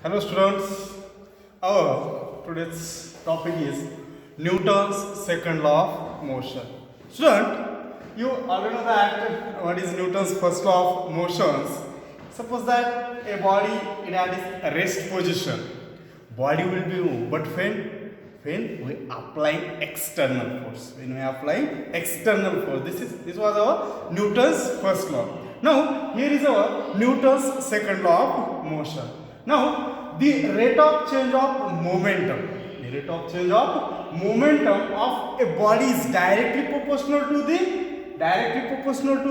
Hello students, our today's topic is Newton's second law of motion. Student, you already know that what is Newton's first law of motions. Suppose that a body it has a rest position. Body will be moved, but when we apply external force. When we apply external force. This was our Newton's first law. Now here is our Newton's second law of motion. Now, the rate of change of momentum. The rate of change of momentum of a body is directly proportional to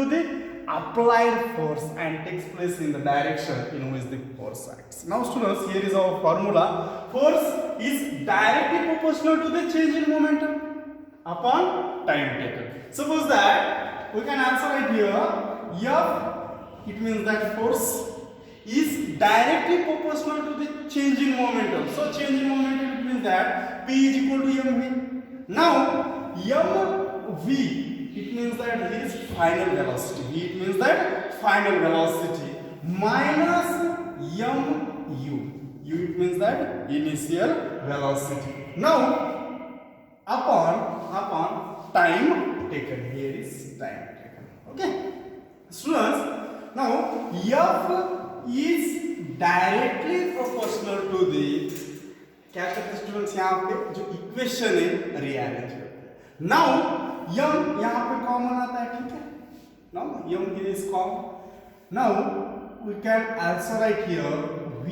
the applied force and takes place in the direction in which the force acts. Now, students, here is our formula. Force is directly proportional to the change in momentum upon time taken. Suppose that we can answer it here. F, it means that force is directly proportional to the change in momentum. So change in momentum means that P is equal to mv. Now mv it means that here is final velocity. V it means that final velocity minus mu. U it means that initial velocity. Now upon time taken. Here is time taken. Okay, students. Now F is directly proportional to the क्या करते हैं students यहाँ पे जो equation है rearrange करते हैं. Now यम यहाँ पे कॉमन आता है, ठीक है. Now yum here is common. Now we can also write here v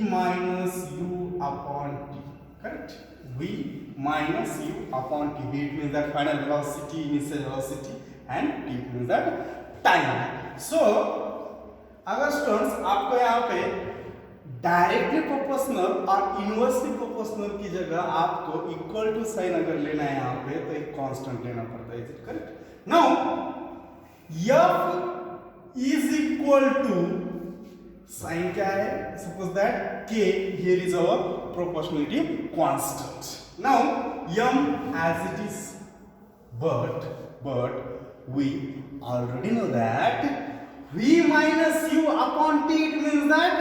minus u upon t. Correct? V minus u upon t. V it means that final velocity, initial velocity, and t means that time. So अगर students आपको यहाँ पे directly proportional और inversely proportional की जगह आपको equal to sign अगर लेना है यहाँ पे तो एक कांस्टेंट लेना पड़ता है. Is it correct? Now f is equal to sine क्या है? Suppose that k here is our proportionality constant. Now m as it is, but we already know that v minus u upon t it means that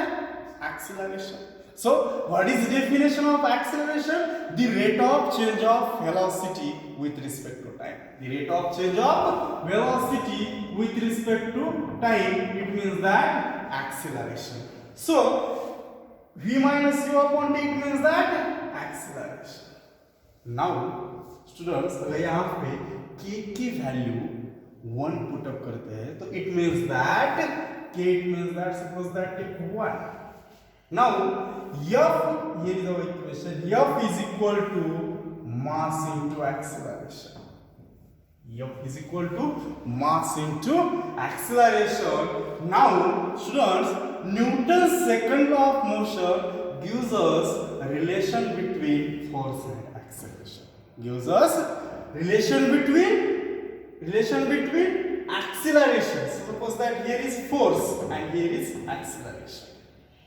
acceleration. So what is the definition of acceleration? The rate of change of velocity with respect to time. The rate of change of velocity with respect to time, it means that acceleration. So v minus u upon t it means that acceleration. Now students अगर यहाँ पे k की value 1 put up करते हैं तो it means that k it means that suppose that take 1. Now f, here is our equation. F is equal to mass into acceleration. F is equal to mass into acceleration. Now students, Newton's second law of motion gives us a relation between force and acceleration. Gives us relation between acceleration. Suppose that here is force and here is acceleration.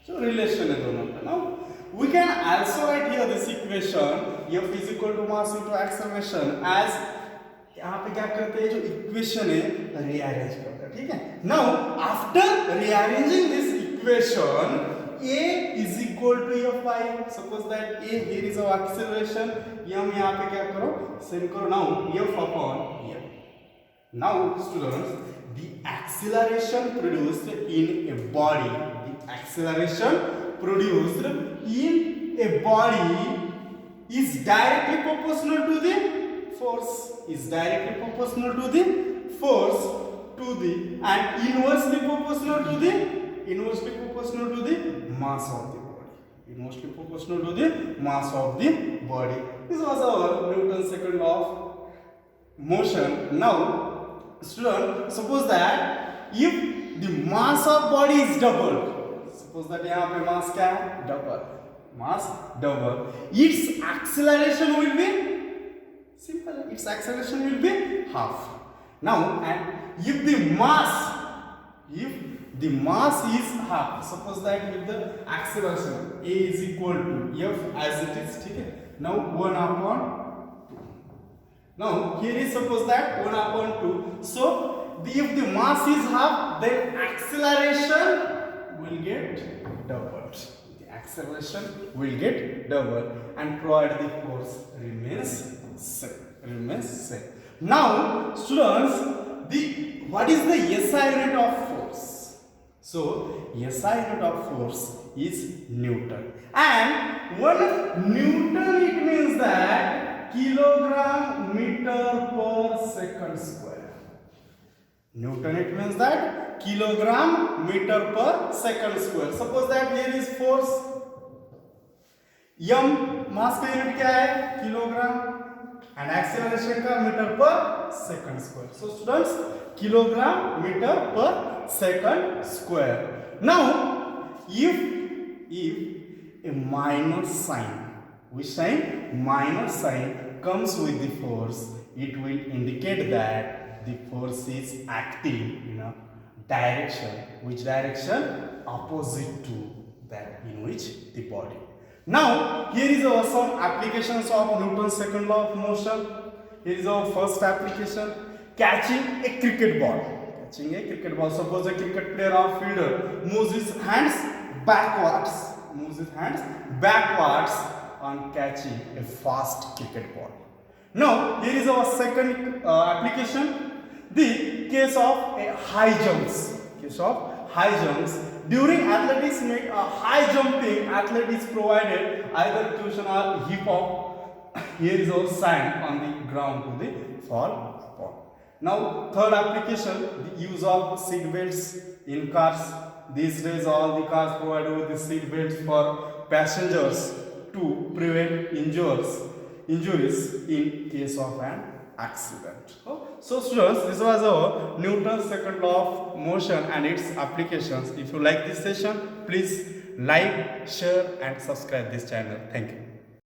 So relation है दोनों का. Now we can also write here this equation F is equal to mass into acceleration as यहाँ पे क्या करते हैं, जो equation है रीअरेंज करते हैं, ठीक है. Now after rearranging this equation A is equal to F by, suppose that A here is our acceleration, m यहाँ पे क्या करो सेम करो. Now F upon m. Now students, the acceleration produced in a body, is directly proportional to the force, and inversely proportional to the mass of the body. This was our Newton's second law of motion. Now student, suppose that if the mass of body is doubled, suppose that यहाँ पे mass क्या है? double, its acceleration will be simple. Its acceleration will be half. Now and if the mass is half, suppose that if the acceleration a is equal to f as it is, ठीक है. Now 1 upon 2. Now here is suppose that 1 upon 2. So if the mass is half, then acceleration will get doubled. The acceleration will get double and provided the force remains same. Now students, what is the SI unit of force? So SI unit of force is Newton, and 1 Newton it means that kilogram meter per second square. Newton it means that kilogram meter per second square. Suppose that here is force m, मास का unit क्या है kilogram, and acceleration का metre पर second square. So students, kilogram meter per second square. Now if a minus sign, which sign? Minus sign comes with the force, it will indicate that the force is acting in a direction. Which direction? Opposite to that in which the body. Now here is our some applications of Newton's second law of motion. Here is our first application, catching a cricket ball. Catching a cricket ball. Suppose a cricket player or fielder moves his hands backwards, on catching a fast cricket ball. Now here is our second application, the case of a high jumps. During athletics meet, a high jumping athlete is provided either cushion or hip hop. Here is our sign on the ground to the fall upon. Now third application, the use of seat belts in cars. These days all the cars provided with the seat belts for passengers to prevent injuries in case of an accident. So students, this was our Newton's second law of motion and its applications. If you like this session, please like, share and subscribe this channel. Thank you.